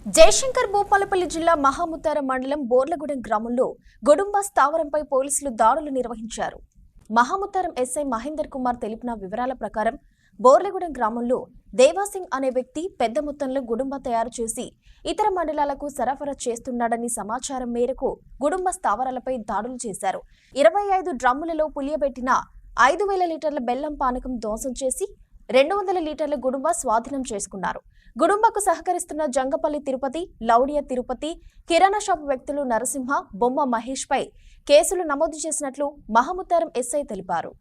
జయశంకర్ భూపాలపల్లి జిల్లా మహాముత్తారం మండలం బోర్లగూడెం గ్రామంలో గుడుంబ స్థావరంపై పోలీసులు దాడులు నిర్వహించారు. మహాముత్తారం ఎస్ఐ మహేందర్ కుమార్ తెలిపిన వివరాల ప్రకారం బోర్లగూడెం గ్రామంలో దేవాసింగ్ అనే వ్యక్తి పెద్ద మొత్తంలో గుడుంబ తయారు చేసి ఇతర మండలాలకు సరఫరా చేస్తున్నాడని సమాచారం మేరకు గుడుంబ స్థావరాలపై దాడులు చేశారు. 25 డ్రమ్ములలో పులియబెట్టిన 5,000 లీటర్ల బెల్లం పానకం ధ్వంసం చేసి 200 లీటర్ల గుడుంబ స్వాధీనం చేసుకున్నారు. గుడుంబకు సహకరిస్తున్న జంగపల్లి తిరుపతి, లౌడియా తిరుపతి, కిరాణా షాపు వ్యక్తులు నరసింహ, బొమ్మ మహేష్ పై కేసులు నమోదు చేసినట్లు మహాముత్తారం ఎస్ఐ తెలిపారు.